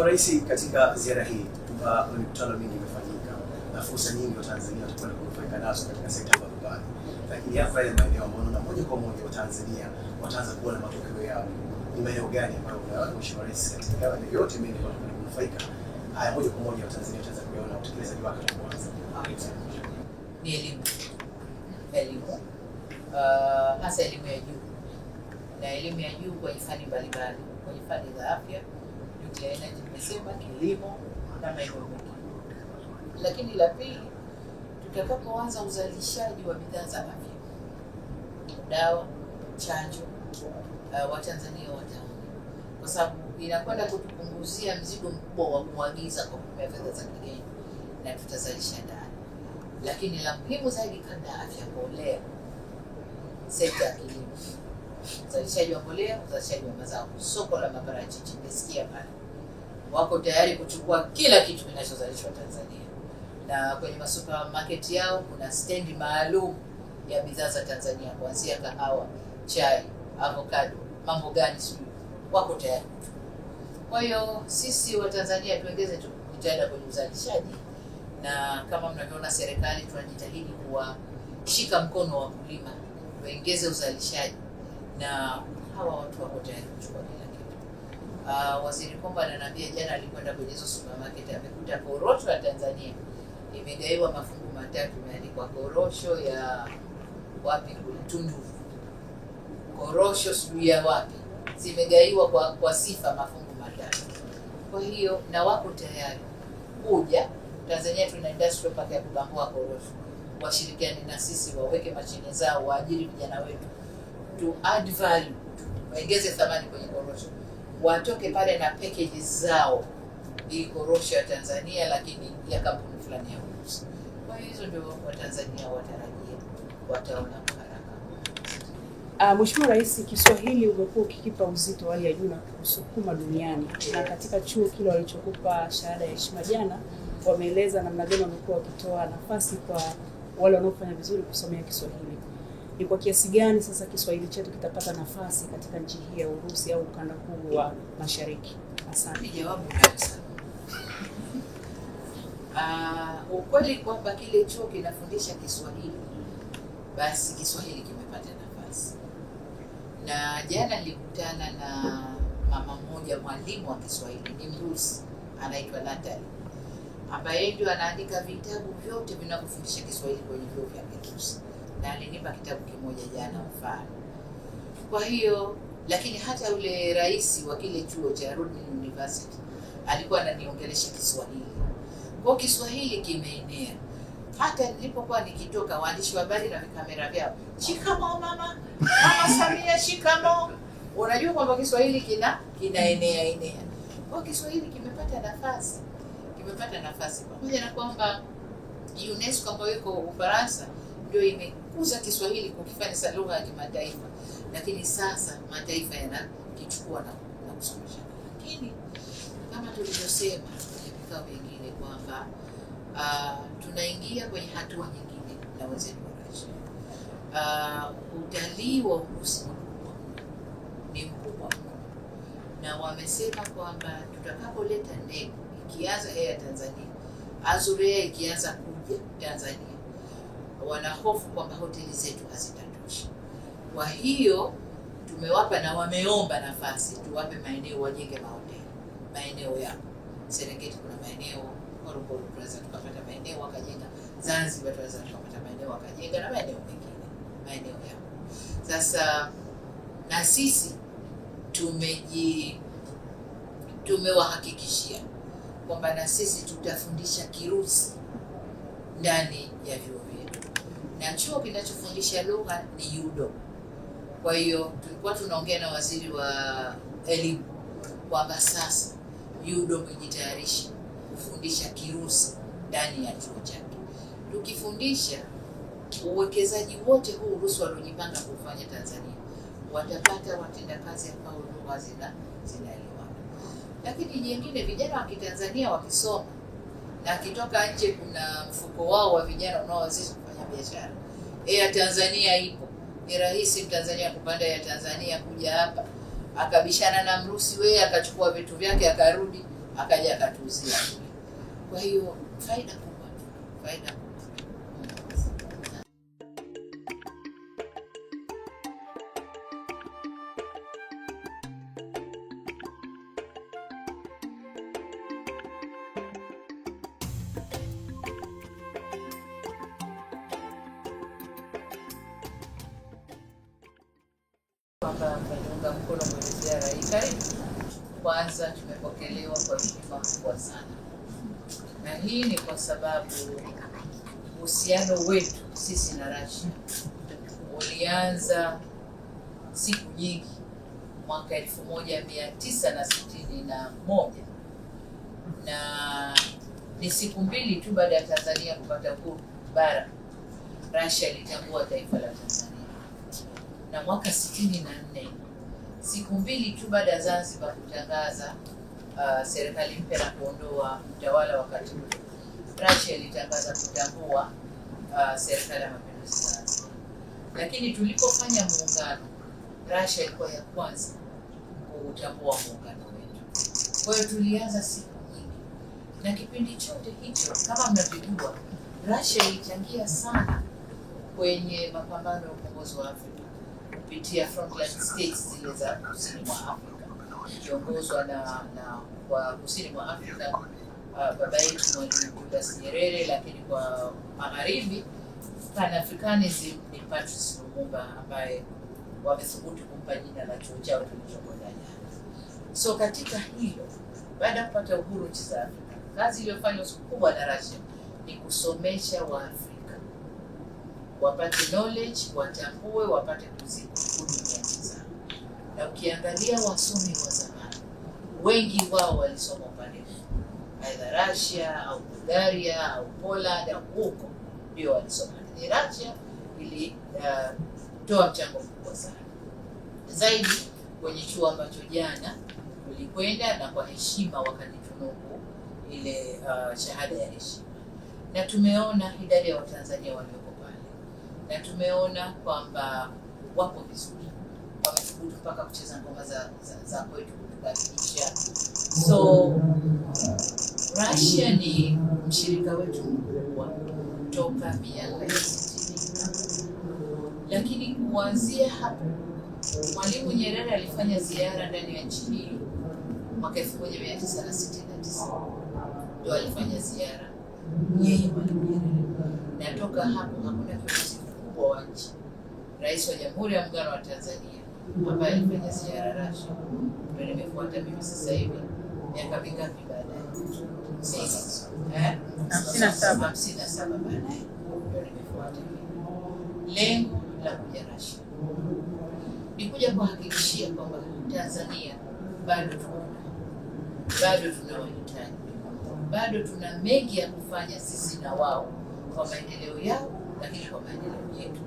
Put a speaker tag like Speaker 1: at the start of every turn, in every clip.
Speaker 1: Rais, katika ziara hii mikutano mingi imefanyika na fursa nyingi wa Tanzania watakwenda kunufaika nazo katika sekta mbalimbali, lakini hapa yale maeneo ambayo na moja kwa moja wa Tanzania wataanza kuona matokeo yao ni maeneo gani ambayo unaona Mheshimiwa Rais katika yale yote mengi watakwenda kunufaika haya moja kwa moja wa Tanzania wataanza kuona utekelezaji wake wa kwanza?
Speaker 2: Ni elimu hasa elimu ya juu, na elimu ya juu kwenye fani mbalimbali, kwenye fani za afya, nuclear energy, nimesema, kilimo na maeneo mengine. Lakini la pili, tutakapoanza uzalishaji wa bidhaa za afya, dawa, chanjo, Watanzania wataona, kwa sababu inakwenda kutupunguzia mzigo mkubwa wa kuagiza kwa kutumia fedha za kigeni na tutazalisha ndani. Lakini la muhimu zaidi kabla ya afya, mbolea, sekta ya kilimo, uzalishaji wa mbolea, uzalishaji wa mazao, soko la maparachichi, nimesikia pale wako tayari kuchukua kila kitu kinachozalishwa Tanzania, na kwenye masupermarket yao kuna stendi maalum ya bidhaa za Tanzania, kuanzia kahawa, chai, avocado, mambo gani sijui, wako tayari. Kwa hiyo sisi wa Tanzania tuongeze jitihada kwenye uzalishaji, na kama mnavyoona serikali tunajitahidi kuwashika mkono wa wakulima, tuongeze uzalishaji, na hawa watu wako tayari kuchukua kila kitu. Waziri Komba ananiambia jana alikwenda kwenye hizo supermarket, amekuta korosho ya Tanzania imegaiwa mafungu matatu, imeandikwa korosho ya wapi, Tundu, korosho sijui ya wapi, zimegaiwa kwa sifa mafungu matatu. Kwa hiyo na wako tayari kuja Tanzania. Tuna industrial park ya kubambua korosho, washirikiane na sisi, waweke mashine zao, waajiri vijana wetu, to add value, waongeze thamani kwenye korosho, watoke pale na packages zao, hii korosho ya Tanzania lakini ya kampuni fulani ya Urusi. Kwa hiyo hizo ndio Watanzania watarajia, wataona haraka.
Speaker 3: Mheshimiwa Rais, Kiswahili umekuwa ukikipa uzito hali ya juu na kusukuma duniani, na katika chuo kile walichokupa shahada ya heshima jana, wameeleza namna gani wamekuwa wakitoa nafasi kwa wale wanaofanya vizuri kusomea Kiswahili. Ni kwa kiasi gani sasa Kiswahili chetu kitapata nafasi katika nchi hii ya Urusi au ukanda huu wa Mashariki? Asante.
Speaker 2: Jawabu ndio sana. Ukweli kwamba kile chuo kinafundisha Kiswahili, basi Kiswahili kimepata nafasi. Na jana nilikutana na mama mmoja, mwalimu wa Kiswahili, ni Mrusi, anaitwa Natalie, ambaye ndio anaandika vitabu vyote vinavyofundisha Kiswahili kwenye vyuo vya Kirusi, na alinipa kitabu kimoja jana mfano. Kwa hiyo, lakini hata yule rais wa kile chuo cha Rudin University alikuwa ananiongelesha Kiswahili. Kwa Kiswahili kimeenea. Hata nilipokuwa nikitoka, waandishi wa habari na kamera vyao, shikamoo mama, mama Samia shikamoo. Unajua kwamba Kiswahili kinaenea. Kwa Kiswahili kimepata nafasi. Pamoja na kwamba UNESCO ambayo iko Ufaransa ndio imekuza Kiswahili kukifanya lugha ya kimataifa, lakini sasa mataifa yanakichukua na kusomesha. Lakini kama tulivyosema kwenye vikao vingine kwamba tunaingia kwenye hatua nyingine na wenzetu wa Russia. Utalii wa Urusi ni mkubwa mno, na wamesema kwamba tutakapoleta ndege ikianza Air Tanzania, Azur Air ikianza kuja Tanzania, wanahofu kwamba hoteli zetu hazitatosha. Kwa hiyo tumewapa na wameomba nafasi tuwape maeneo, wajenge mahoteli maeneo yao. Serengeti kuna maeneo, Morogoro tunaweza tukapata maeneo wakajenga, Zanzibar tunaweza tukapata maeneo wakajenga, na maeneo mengine maeneo yao. Sasa na sisi tumewahakikishia kwamba na sisi tutafundisha Kirusi ndani ya vyuo vyetu, na chuo kinachofundisha lugha ni UDOM. Kwa hiyo tulikuwa tunaongea na waziri wa elimu kwamba sasa UDOM ijitayarishe kufundisha Kirusi ndani ya chuo chake. Tukifundisha, uwekezaji wote huu Urusi waliojipanga kufanya Tanzania watapata watendakazi ambao lugha zinaelewana. Lakini nyingine, vijana wa Kitanzania wakisoma na kitoka nje, kuna mfuko wao wa vijana unaowawezesha kufanya biashara. Air Tanzania ipo, ni rahisi Mtanzania kupanda Air Tanzania kuja hapa, akabishana na Mrusi, wewe akachukua vitu vyake akarudi, akaja akatuuzia. Kwa hiyo faida kubwa, faida kubwa. Kwamba mmeunga mkono kwenye ziara hii. Karibu. Kwanza tumepokelewa kwa heshima kubwa sana, na hii ni kwa sababu uhusiano wetu sisi na Russia ulianza siku nyingi mwaka 1961 na ni siku mbili tu baada ya Tanzania kupata uhuru bara, Russia ilitambua taifa la Tanzania. Na mwaka 64, siku mbili tu baada ya Zanzibar kutangaza serikali mpya na kuondoa mtawala wakati ule, Russia ilitangaza kutambua serikali ya mapinduzi Zanzibar. Lakini tulipofanya muungano, Russia ilikuwa ya kwanza kutambua muungano wetu. Kwa hiyo tulianza siku nyingi, na kipindi chote hicho kama mnavyojua, Russia ilichangia sana kwenye mapambano ya ukombozi wa Afrika kupitia frontline states zile za kusini mwa Afrika, ikiongozwa na kwa kusini mwa Afrika baba yetu Mwalimu Julius Nyerere, lakini kwa magharibi Pan-Africanism ni Patrice Lumumba, ambaye wamethubutu kumpa jina la chuo chao tulichokwenda jana. So katika hilo, baada ya kupata uhuru nchi za Afrika, kazi iliyofanywa kubwa na Russia ni kusomesha Waafrika wapate knowledge, watambue, wapate kuzihudumia nchi zao. Na ukiangalia wasomi wa zamani, wengi wao walisoma upande huu, aidha Russia au Bulgaria au Poland au huko ndio walisoma. Ni Russia ilitoa mchango mkubwa sana zaidi kwenye chuo ambacho jana ulikwenda, na kwa heshima wakanitunuku ile shahada ya heshima. Na tumeona idadi ya Watanzania walioko pale, na tumeona kwamba wapo vizuri, wamethubutu mpaka kucheza ngoma za kwetu kutukaribisha. So Russia ni mshirika wetu mkubwa toka miaka ya 60. Lakini kuanzia hapo, Mwalimu Nyerere alifanya ziara ndani ya nchi hii mwaka 1969. Ndio alifanya ziara yeye Mwalimu Nyerere. Na toka hapo hakuna kiongozi mkubwa wa nchi, Rais wa Jamhuri ya Muungano wa Tanzania, ambaye alifanya ziara Russia. Ndio nimefuata mimi sasa hivi miaka mingapi baadaye? 57 baadaye ndio nimefuata mimi. Lengo la kuja Russia ni kuja kuhakikishia kwamba Tanzania bado tunawahitaji, bado tuna mengi ya kufanya sisi na wao kwa maendeleo yao, lakini kwa maendeleo yetu,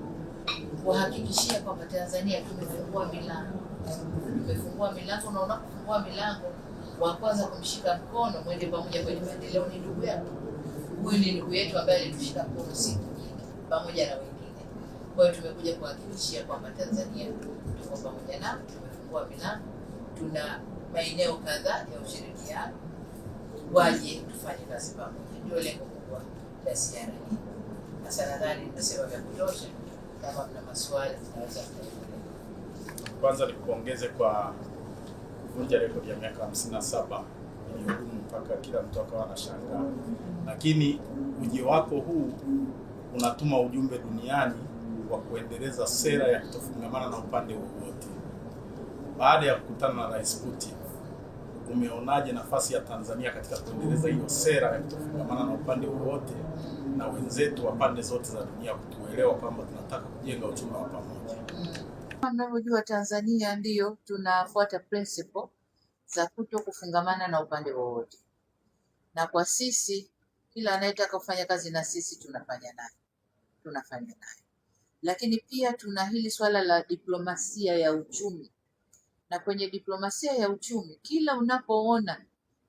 Speaker 2: kuhakikishia kwamba Tanzania tumefungua milango. Na unapofungua milango, wa kwanza kumshika mkono mwende pamoja kwenye maendeleo ni ndugu yako. Huyu ni ndugu yetu ambaye alitushika mkono siku nyingi pamoja na wengine. Kwa hiyo tumekuja kuhakikishia kwamba Tanzania tuko pamoja nao, tumefungua milango, tuna maeneo kadhaa ya ushirikiano, waje tufanye kazi pamoja. Ndio lengo kubwa la ziara hii. Sasa nadhani nimesema vya kutosha. Kama mna maswali tunaweza kuendelea.
Speaker 4: Kwanza nikupongeze kwa kuvunja rekodi ya miaka 57 iliyodumu mpaka kila mtu akawa anashangaa. Lakini ujio wako huu unatuma ujumbe duniani wa kuendeleza sera ya kutofungamana na upande wowote. Baada ya kukutana na Rais Putin, umeonaje nafasi ya Tanzania katika kuendeleza hiyo sera ya kutofungamana na upande wowote, na wenzetu wa pande zote za dunia kutuelewa kwamba tunataka kujenga uchumi wa pamoja?
Speaker 2: Kama mnavyojua, Tanzania ndio tunafuata principle za kuto kufungamana na upande wowote, na kwa sisi kila anayetaka kufanya kazi na sisi tunafanya naye. Lakini pia tuna hili swala la diplomasia ya uchumi, na kwenye diplomasia ya uchumi kila unapoona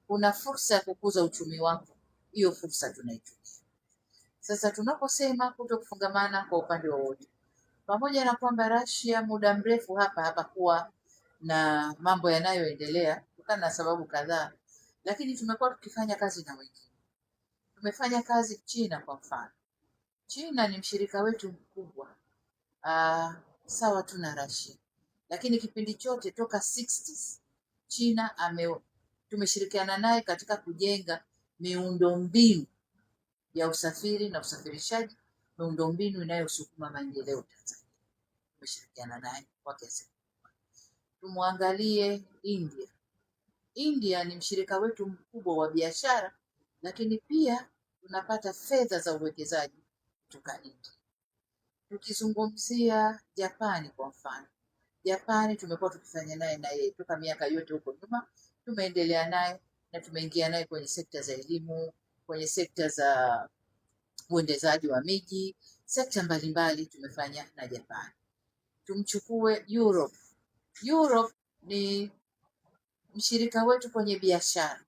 Speaker 2: kuna fursa ya kukuza uchumi wako, hiyo fursa tunaitumia. Sasa tunaposema kuto kufungamana kwa upande wowote, pamoja na kwamba Russia muda mrefu hapakuwa na mambo yanayoendelea kutokana na sababu kadhaa, lakini tumekuwa tukifanya kazi na wengine. Tumefanya kazi China kwa mfano. China ni mshirika wetu mkubwa, sawa tu na Russia, lakini kipindi chote toka 60s China tumeshirikiana naye katika kujenga miundombinu ya usafiri na usafirishaji, miundombinu inayosukuma maendeleo Tanzania. Tumeshirikiana naye kwa kiasi kikubwa. Tumwangalie India. India ni mshirika wetu mkubwa wa biashara, lakini pia tunapata fedha za uwekezaji kutoka India. Tukizungumzia Japani kwa mfano, Japani tumekuwa tukifanya naye toka miaka yote huko nyuma. Tumeendelea naye na tumeingia naye kwenye sekta za elimu, kwenye sekta za uendezaji wa miji, sekta mbalimbali tumefanya na Japani. Tumchukue Europe. Europe ni mshirika wetu kwenye biashara.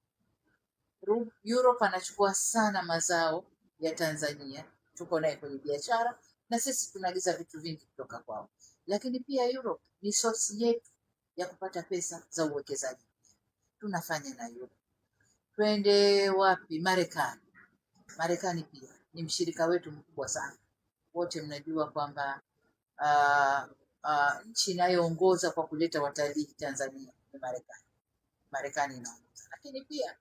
Speaker 2: Europe anachukua sana mazao ya Tanzania, tuko naye kwenye biashara na sisi tunaagiza vitu vingi kutoka kwao. Lakini pia Europe ni source yetu ya kupata pesa za uwekezaji. Tunafanya na Europe. Twende wapi? Marekani. Marekani pia ni mshirika wetu mkubwa sana. Wote mnajua kwamba nchi inayoongoza kwa kuleta watalii Tanzania ni Marekani. Marekani inaongoza. Lakini pia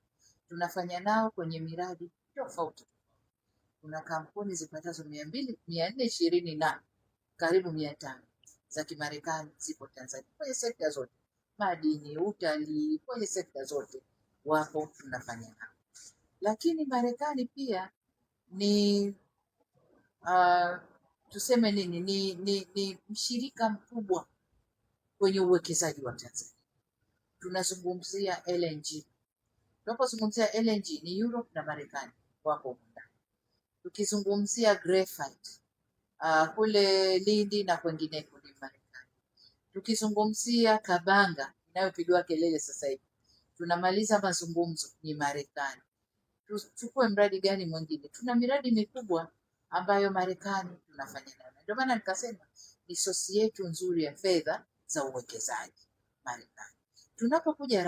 Speaker 2: tunafanya nao kwenye miradi tofauti. Kuna kampuni zipatazo 420 na karibu 500 za Kimarekani zipo Tanzania kwenye sekta zote, madini, utalii, kwenye sekta zote wapo, tunafanya nao. Lakini Marekani pia ni tuseme nini, ni mshirika mkubwa kwenye uwekezaji wa Tanzania. Tunazungumzia LNG. Tunapozungumzia LNG ni Europe na Marekani wako ndani. Tukizungumzia graphite kule Lindi na kwengineko ni Marekani. Tukizungumzia Kabanga inayopigwa kelele sasa hivi, tunamaliza mazungumzo, ni Marekani. Tuchukue mradi gani mwingine? Tuna miradi mikubwa ambayo Marekani tunafanya nayo. Ndio maana nikasema ni sosi yetu nzuri ya fedha za uwekezaji Marekani. Tunapokuja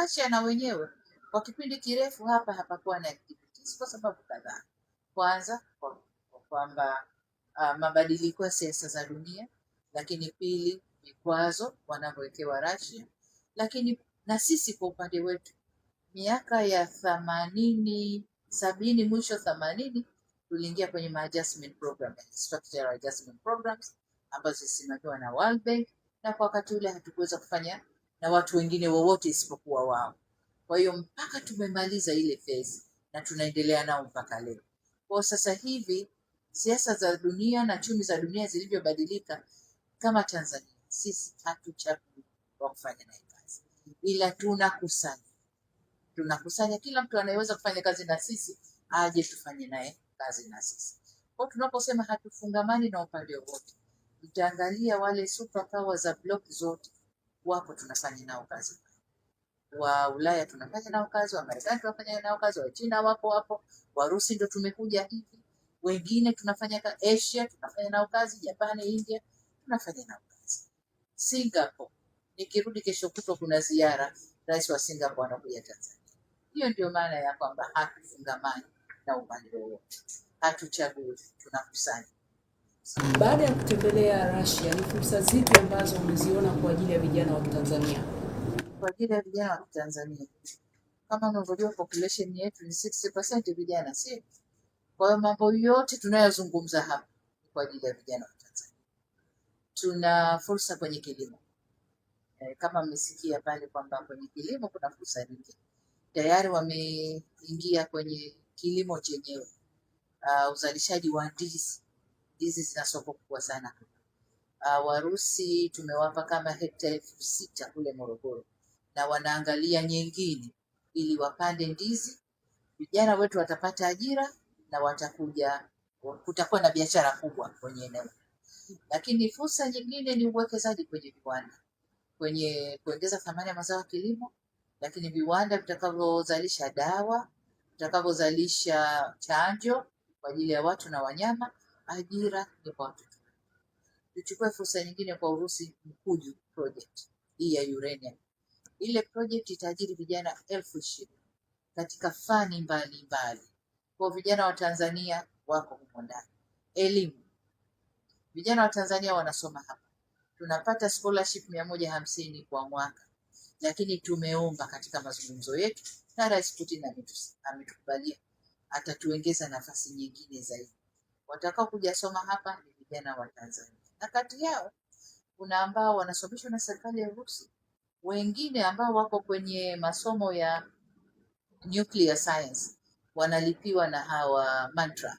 Speaker 2: Russia na wenyewe kwa kipindi kirefu hapa hapakuwa na activities kwa sababu kadhaa. Kwanza kwamba mabadiliko ya siasa za dunia, lakini pili vikwazo wanavyowekewa Russia, lakini na sisi kwa upande wetu miaka ya 80, 70, mwisho 80 tuliingia kwenye adjustment program, structural adjustment programs ambazo zisimamiwa na World Bank, na kwa wakati ule hatukuweza kufanya na watu wengine wowote isipokuwa wao. Kwa hiyo mpaka tumemaliza ile phase na tunaendelea nao mpaka leo. Kwa sasa hivi siasa za dunia na chumi za dunia zilivyobadilika, kama Tanzania sisi hatuchagui wa kufanya naye kazi, ila tunakusanya kila mtu anayeweza kufanya kazi na sisi aje tufanye naye kazi na sisi. Kwa tunaposema hatufungamani na upande wote, mtaangalia wale super power za block zote wapo, tunafanya nao kazi. Wa Ulaya tunafanya nao kazi, wa Marekani tunafanya nao kazi, wa China wapo hapo, Warusi ndio tumekuja hivi, wengine tunafanya Asia tunafanya nao kazi, Japani, India tunafanya nao kazi. Singapore, nikirudi kesho kutwa kuna ziara, rais wa Singapore anakuja Tanzania. Hiyo ndio maana ya kwamba hatufungamani na upande wowote, hatuchagui, tunakusanya.
Speaker 3: Baada ya kutembelea Russia, ni fursa zipi ambazo umeziona kwa ajili ya vijana wa Tanzania?
Speaker 2: Kwa ajili ya vijana wa Tanzania, kama unavyojua population yetu ni 60% vijana, si? Kwa hiyo mambo yote tunayozungumza hapa kwa ajili ya vijana wa Tanzania. Tuna fursa kwenye kilimo. Kama mmesikia pale kwamba kwenye kilimo kuna fursa nyingi. Tayari wameingia kwenye kilimo chenyewe. Uzalishaji wa ndizi. Ndizi zina soko kubwa sana. Warusi tumewapa kama hekta 6,000 kule Morogoro, na wanaangalia nyingine ili wapande ndizi. Vijana wetu watapata ajira na kutakuwa na biashara kubwa kwenye eneo. Lakini fursa nyingine ni uwekezaji kwenye viwanda, kwenye kuongeza thamani ya mazao ya kilimo, lakini viwanda vitakavyozalisha dawa, vitakavyozalisha chanjo kwa ajili ya watu na wanyama, ajira ni kwa watu. Tuchukue fursa nyingine kwa Urusi, Mkuju project hii ya uranium. Ile project itaajiri vijana 20,000 katika fani mbalimbali. Kwa vijana wa Tanzania wako humo ndani. Elimu, vijana wa Tanzania wanasoma hapa, tunapata scholarship 150 kwa mwaka, lakini tumeomba katika mazungumzo yetu na Rais Putin ametukubalia, atatuongeza nafasi nyingine zaidi. Watakao kuja soma hapa ni vijana wa Tanzania, na kati yao kuna ambao wanasomeshwa na serikali ya Urusi, wengine ambao wako kwenye masomo ya nuclear science wanalipiwa na hawa Mantra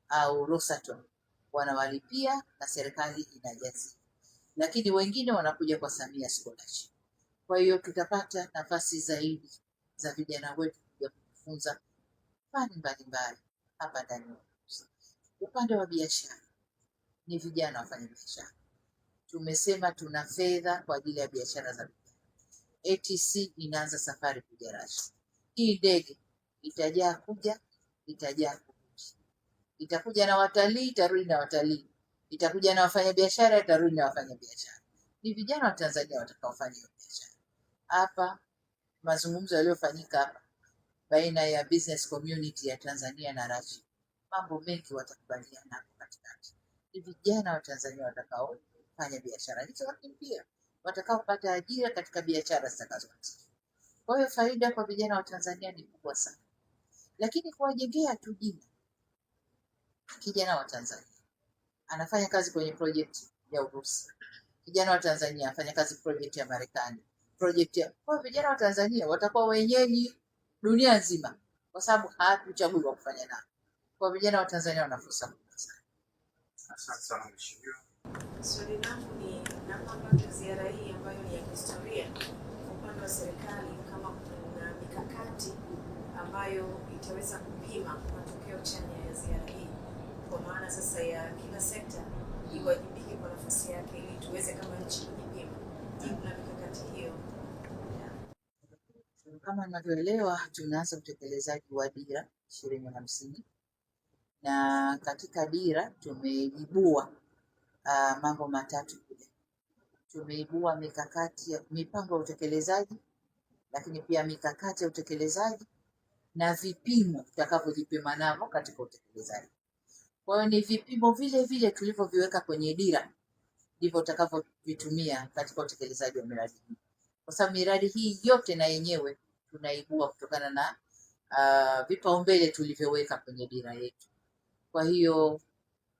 Speaker 2: au Rosatom, wanawalipia na serikali inajazi, lakini wengine wanakuja kwa Samia Scholarship. Kwa hiyo tutapata nafasi zaidi za vijana wetu kuja kujifunza fani mbalimbali hapa ndani. Upande wa biashara ni vijana wafanya biashara. Tumesema tuna fedha kwa ajili ya biashara za vijana. ATC inaanza safari kuja Russia. Hii ndege itajaa kuja, itajaa kurudi. Itakuja na watalii, itarudi na watalii. Itakuja na wafanyabiashara, itarudi na wafanyabiashara. Ni vijana wa Tanzania watakaofanya hiyo biashara. Hapa mazungumzo yaliyofanyika hapa baina ya business community ya Tanzania na Russia, mambo mengi watakubaliana hapo katikati. Ni vijana wa Tanzania watakaofanya biashara hizo, lakini pia watakaopata ajira katika biashara zitakazoanzishwa. Kwa hiyo faida kwa vijana wa Tanzania ni kubwa sana, lakini kuwajengea tu jina. Kijana wa Tanzania anafanya kazi kwenye project ya Urusi, kijana wa Tanzania anafanya kazi project ya Marekani, kwa vijana wa Tanzania watakuwa wenyeji dunia nzima, kwa sababu hatuchagui wa kufanya nao. Kwa vijana wa Tanzania wana fursa kubwa sana.
Speaker 1: Asante sana mheshimiwa.
Speaker 5: Swali langu ni namna ambavyo ziara hii ambayo ni ya historia kwa upande wa serikali, kama kuna mikakati ambayo itaweza kupima matokeo chanya ya ziara hii, kwa maana sasa ya kila sekta iwajibike kwa nafasi yake ili tuweze kama nchi kujipima. Kuna mikakati hiyo?
Speaker 2: Kama ninavyoelewa, tunaanza utekelezaji wa dira 2050 na katika dira tumeibua mambo matatu kule. Tumeibua mikakati ya mipango ya utekelezaji, lakini pia mikakati ya utekelezaji na vipimo tutakavyojipima navyo katika utekelezaji. Kwa hiyo ni vipimo vile vile tulivyoviweka kwenye dira ndivyo tutakavyovitumia katika utekelezaji wa miradi hii, kwa sababu miradi hii yote na yenyewe tunaibua kutokana na vipaumbele tulivyoweka kwenye dira yetu. Kwa hiyo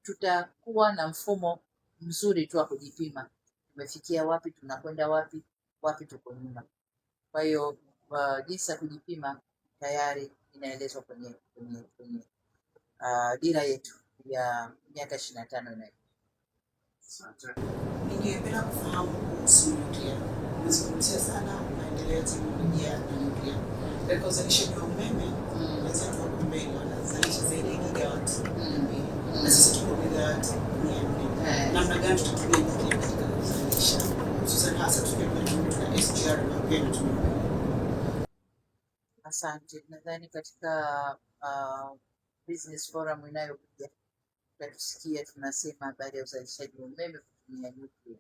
Speaker 2: tutakuwa na mfumo mzuri tu wa kujipima, tumefikia wapi, tunakwenda wapi, wapi tuko nyuma. Kwa hiyo jinsi ya kujipima tayari inaelezwa kwenye dira yetu ya miaka 25 inayo.
Speaker 1: Asante. Ningependa kufahamu kuhusu nyuklia. Umezungumzia sana maendeleo ya teknolojia na nyuklia. Katika uzalishaji wa umeme, wenzetu wako mbele, wanazalisha zaidi ya gigawati 200. Na sisi tuko gigawati 400. Namna gani tutatumia nyuklia katika kuzalisha, hususan hasa tukiwa SGR mapema tumeona.
Speaker 2: Asante. Nadhani katika business forum inayokuja tutasikia tunasema habari ya uzalishaji wa umeme kutumia nyuklia,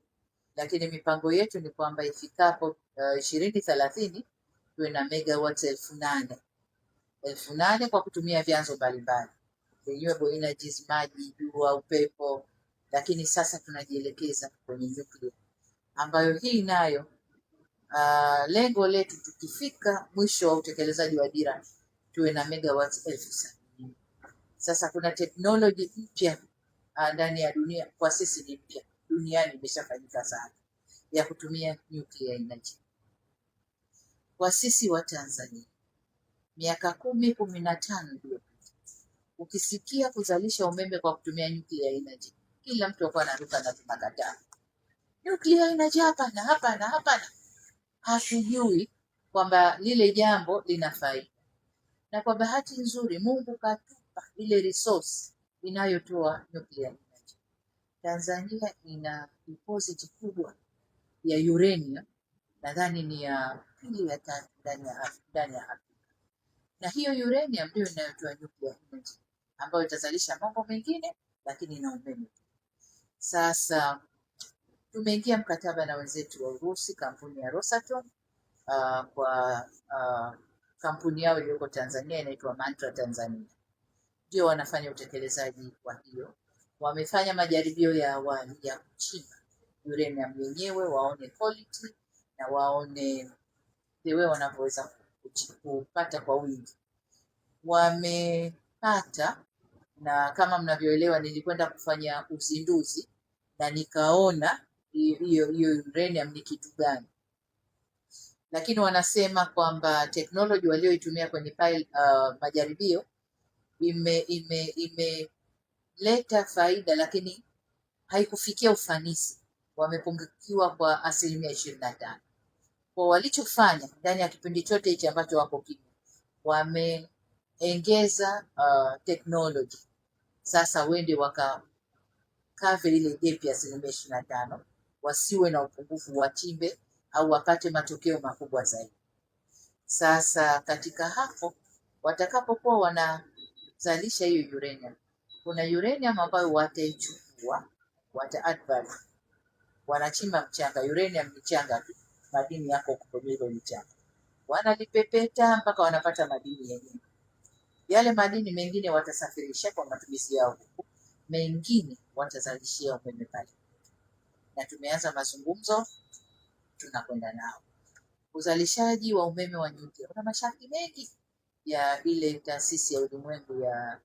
Speaker 2: lakini mipango yetu ni kwamba ifikapo 2030 tuwe na megawatts 8,000 kwa kutumia vyanzo mbalimbali, renewable energies, maji, jua, upepo. Lakini sasa tunajielekeza kwenye nyuklia, ambayo hii nayo lengo letu tukifika mwisho wa utekelezaji wa dira tuwe na megawatts 70,000. Sasa kuna teknoloji mpya ndani ya dunia, kwa sisi ni mpya, duniani imeshafanyika sana, ya kutumia nuclear energy. Kwa sisi wa Tanzania miaka 10-15 iliyopita, ukisikia kuzalisha umeme kwa kutumia nuclear energy, kila mtu alikuwa anaruka na tunakataa. Nuclear energy hapa na hapa na hapa, hasijui kwamba lile jambo lina faida. Na kwa bahati nzuri Mungu katupa ile resource inayotoa nuclear energy. Tanzania ina deposit kubwa ya uranium, nadhani ni ya pili ya tatu ndani ya Afrika. Na hiyo uranium ndio inayotoa nuclear energy ambayo itazalisha mambo mengine, lakini na umeme. Sasa tumeingia mkataba na wenzetu wa Urusi, kampuni ya Rosatom, kwa kampuni yao iliyoko Tanzania inaitwa Mantra Tanzania. Ndio wanafanya utekelezaji wa hiyo. Wamefanya majaribio ya awali ya kuchimba uranium yenyewe, waone quality na waone the way wanavyoweza kupata kwa wingi. Wamepata, na kama mnavyoelewa nilikwenda kufanya uzinduzi na nikaona hiyo uranium ni kitu gani. Lakini wanasema kwamba teknoloji walioitumia kwenye majaribio imeleta faida, lakini haikufikia ufanisi. Wamepungukiwa kwa 25%. Kwa walichofanya ndani ya kipindi chote hichi ambacho wako kimya, wameongeza technology. Sasa wende wakakave ile gap ya 25%, wasiwe na upungufu, wachimbe au wapate matokeo makubwa zaidi. Sasa katika hapo watakapokuwa wanazalisha hiyo uranium, kuna uranium ambayo wataichukua, add value. Wanachimba mchanga, uranium ni changa tu, madini yako kwenye hilo mchanga. Wanalipepeta mpaka wanapata madini yenyewe. Yale madini mengine watasafirisha kwa matumizi yao, mengine watazalishia umeme pale. Na tumeanza mazungumzo, tunakwenda nao. Uzalishaji wa umeme wa nyuklia kuna masharti mengi ya ile taasisi ya ulimwengu ya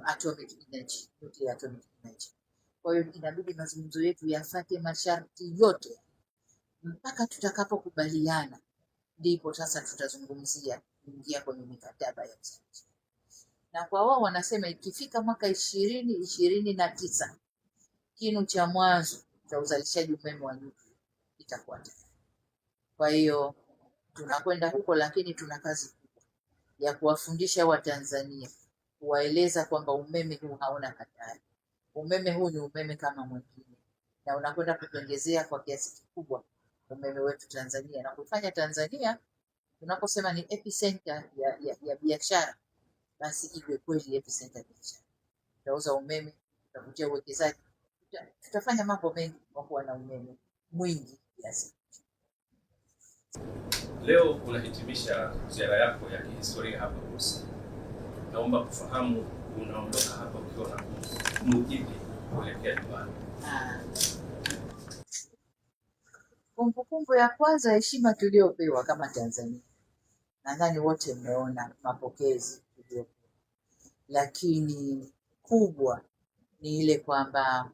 Speaker 2: atomic energy, nuclear atomic energy. Kwa hiyo inabidi mazungumzo yetu yafuate masharti yote mpaka tutakapokubaliana, ndipo sasa tutazungumzia kuingia kwenye mikataba ya uzalishaji. Na kwa wao wanasema ikifika mwaka 2029 kinu cha mwanzo cha uzalishaji umeme wa nyuklia itakuwa tayari. Kwa hiyo tunakwenda huko, lakini tuna kazi kubwa ya kuwafundisha Watanzania, kuwaeleza kwamba umeme huu hauna hatari. Umeme huu ni umeme kama mwingine, na unakwenda kutuongezea kwa kiasi kikubwa umeme wetu Tanzania, na kufanya Tanzania tunaposema ni epicenter ya biashara, basi iwe kweli epicenter ya biashara. Tutauza umeme, tutavutia uwekezaji, tutafanya mambo mengi kwa kuwa na umeme mwingi kiasi.
Speaker 6: Leo unahitimisha ziara yako ya kihistoria hapa Urusi. Naomba kufahamu unaondoka hapa ukiwa na kumbukumbu kuelekea nyumbani.
Speaker 2: Kumbukumbu ya kwanza, heshima tuliopewa kama Tanzania. Nadhani wote mmeona mapokezi tuliopewa. Lakini kubwa ni ile kwamba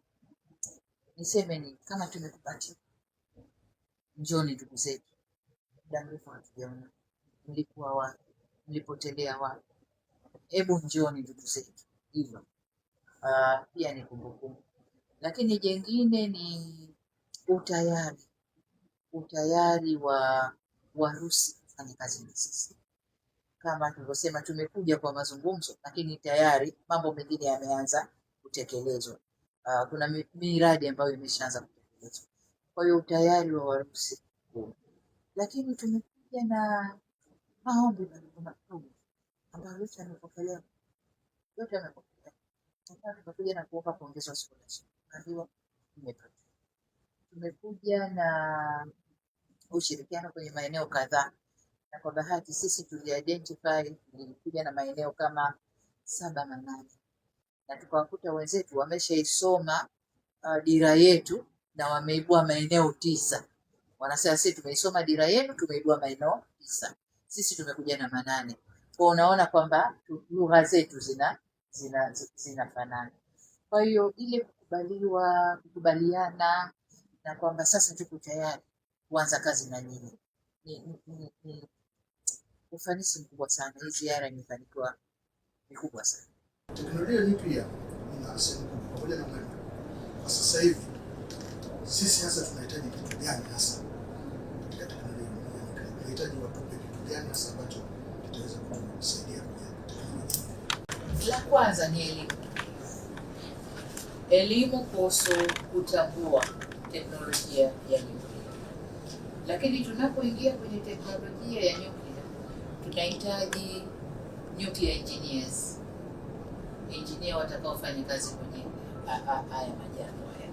Speaker 2: niseme ni kama tumekupatia. Njoni ndugu zetu. Muda mrefu hatujaona. Mlikuwa wapi? Mlipotelea wapi? Hebu njoni ndugu zetu. Hilo. Pia ni kumbukumbu. Lakini jengine ni utayari wa Warusi kufanya kazi na sisi. Kama tulivyosema, tumekuja kwa mazungumzo, lakini tayari mambo mengine yameanza kutekelezwa. Kuna miradi ambayo imeshaanza kutekelezwa. Kwa hiyo utayari wa Warusi. Lakini tumekuja na maombi makubwa ambayo yote yamepokelewa. Tumekuja na kuomba kuongezwa scholarship. Kadiwa imepata. Tumekuja na ushirikiano kwenye maeneo kadhaa, na kwa bahati sisi tulikuja na maeneo kama 7-8, na tukawakuta wenzetu wameshaisoma dira yetu na wameibua maeneo 9. Wanasema sisi tumeisoma dira yenu, tumeibua maeneo 9. Sisi tumekuja na 8. Kwa unaona kwamba lugha zetu zinafanana. Kwa hiyo ile kukubaliana na kwamba sasa tuko tayari kuanza kazi na nyinyi ni ufanisi mkubwa sana. Hii ziara imefanikiwa mikubwa sana.
Speaker 7: Teknolojia nyuklia ina sehemu kubwa pamoja na umeme. Kwa sasa hivi sisi hasa tunahitaji kitu gani hasa katika teknolojia nyuklia? Tunahitaji watupe kitu gani hasa ambacho kitaweza kutusaidia kwenye teknolojia?
Speaker 2: La kwanza ni elimu. Elimu kuhusu kutambua teknolojia ya nyuklia. Lakini tunapoingia kwenye teknolojia ya nyuklia, tunahitaji nuclear engineers. Engineer watakaofanya kazi kwenye haya majano haya.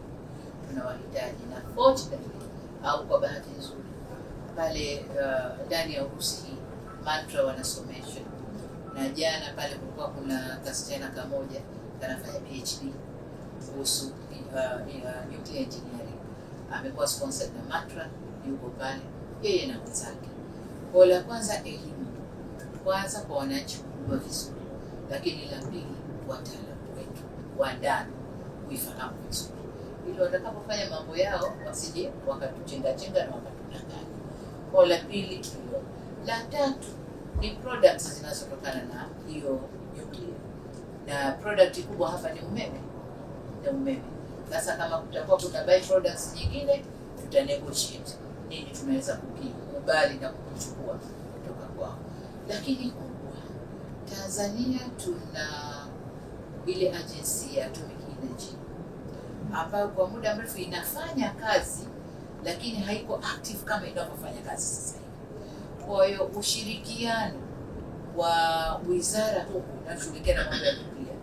Speaker 2: Tunawahitaji, na fortunately au kwa bahati nzuri pale ndani ya Urusi hii mantra wanasomesha, na jana pale kulikuwa kuna kasichana kamoja kanafanya PhD kuhusu nuclear engineering, amekuwa sponsored na mantra, yuko pale yeye na wenzake. Kwa la kwanza elimu kwanza kwa wananchi kujua vizuri, lakini la pili wataalamu wetu wa ndani kuifahamu vizuri, ili watakapofanya mambo yao wasije wakatuchenga na wakatudanganya. Kwa la pili hilo. La tatu ni products zinazotokana na hiyo nuclear, na product kubwa hapa ni umeme. Sasa kama kutakuwa kuna by products nyingine, tuta negotiate nini tunaweza kukubali na kuchukua kutoka kwao. Lakini kubwa, Tanzania tuna ile agency ya Atomic Energy ambayo kwa muda mrefu inafanya kazi, lakini haiko active kama inavyofanya kazi sasa hivi. Kwa hiyo ushirikiano wa wizara huku inayoshughulikia na mambo ya nuclear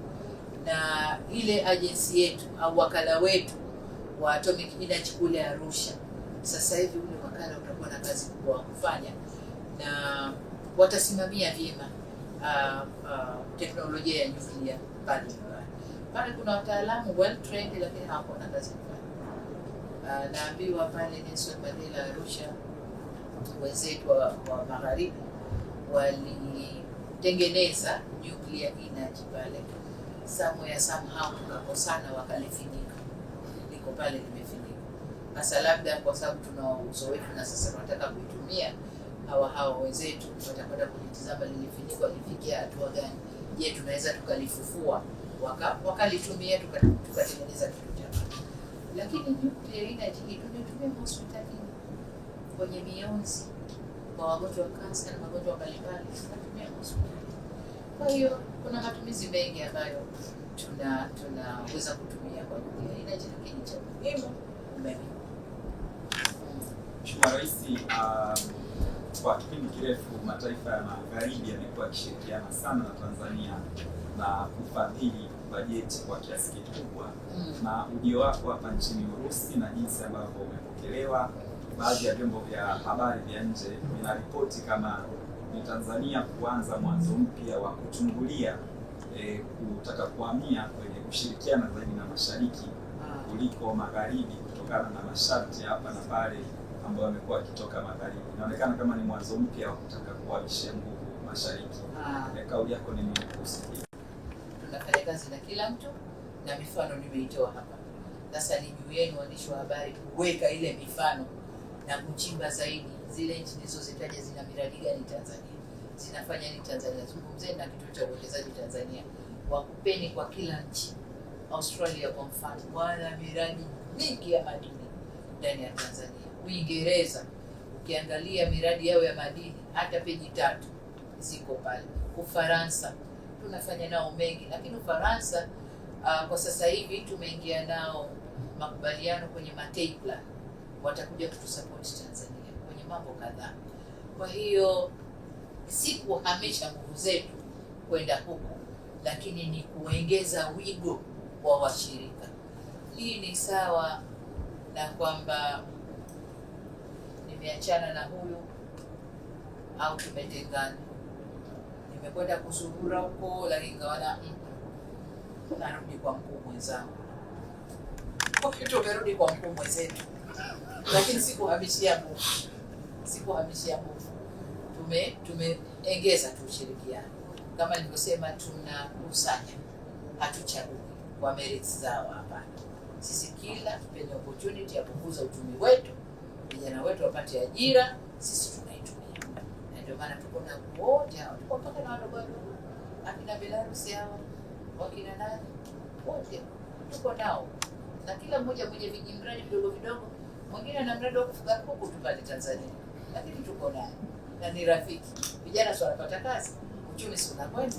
Speaker 2: na ile agency yetu au wakala wetu wa Atomic Energy kule Arusha, sasa hivi ule wakala utakuwa na kazi kubwa kufanya, na watasimamia vyema teknolojia ya nuclear pale. Kuna wataalamu well trained, lakini hawako na kazi kufanya. Naambiwa pale Nelson Mandela Arusha, wenzetu wa magharibi walitengeneza nuclear energy pale, somehow tukakosana, wakalifinika, liko pale limefinika. Sasa labda kwa sababu tuna uzoefu na sasa tunataka kuitumia, hawa wenzetu watakwenda kulitizama lilifinikwa lifikia hatua gani. Je, tunaweza tukalifufua wakalitumia tukatengeneza kitu cha maana. Lakini nuclear energy tunatumia hospitalini kwenye mionzi kwa wagonjwa wa kansa na magonjwa mbalimbali, tunatumia hospitali. Kwa hiyo kuna matumizi mengi ambayo tunaweza kutumia kwa nuclear energy, lakini cha muhimu umeme.
Speaker 8: Mheshimiwa Rais, kwa kipindi kirefu mataifa ya magharibi yamekuwa yakishirikiana sana na Tanzania na kufadhili bajeti kwa kiasi kikubwa. Na ujio wako hapa nchini Urusi na jinsi ambavyo umepokelewa, baadhi ya vyombo vya habari vya nje vinaripoti kama ni Tanzania kuanza mwanzo mpya wa kuchungulia kutaka kuhamia kwenye kushirikiana zaidi na mashariki kuliko magharibi, kutokana na masharti hapa na pale ambayo yamekuwa yakitoka magharibi. Inaonekana kama ni mwanzo mpya wa kutaka kuhamishia nguvu mashariki. Kauli yako ni nini kuhusu hili?
Speaker 2: Tunafanya kazi na kila mtu na mifano nimeitoa hapa. Sasa ni juu yenu waandishi wa habari kuweka ile mifano na kuchimba zaidi zile nchi nilizozitaja zina miradi gani Tanzania, zinafanya nini Tanzania. Zungumzeni na kituo cha uwekezaji Tanzania, wakupeni kwa kila nchi. Australia kwa mfano wana miradi mingi ya madini ndani ya Tanzania. Uingereza ukiangalia miradi yao ya madini hata peji 3 ziko pale. Ufaransa tunafanya nao mengi, lakini Ufaransa kwa sasa hivi tumeingia nao makubaliano kwenye Matei Plan, watakuja kutusupport Tanzania kwenye mambo kadhaa. Kwa hiyo si kuhamisha nguvu zetu kwenda huko, lakini ni kuongeza wigo wa washirika. Hii ni sawa na kwamba nimeachana na huyu au tumetengana, nimekwenda kuzurura huko, lakini kaona narudi kwa mkuu mwenzangu. Kwa hiyo tumerudi kwa mkuu mwenzetu, lakini sikuhamishia nguvu. Tumeongeza tu ushirikiano. Kama nilivyosema, tunakusanya, hatuchagui kwa merits zao, hapana. Sisi kila penye opportunity ya kukuza uchumi wetu, vijana wetu wapate ajira, sisi tunaitumia. Na ndio maana tuko na wote hao, tuko mpaka na wadogo wadogo, akina Belarus hao, wakina nani, wote tuko nao, na kila mmoja mwenye vijimradi vidogo vidogo. Mwingine ana mradi wa kufuga kuku tu pale Tanzania, lakini tuko naye na ni rafiki. Vijana sio wanapata kazi, uchumi si unakwenda.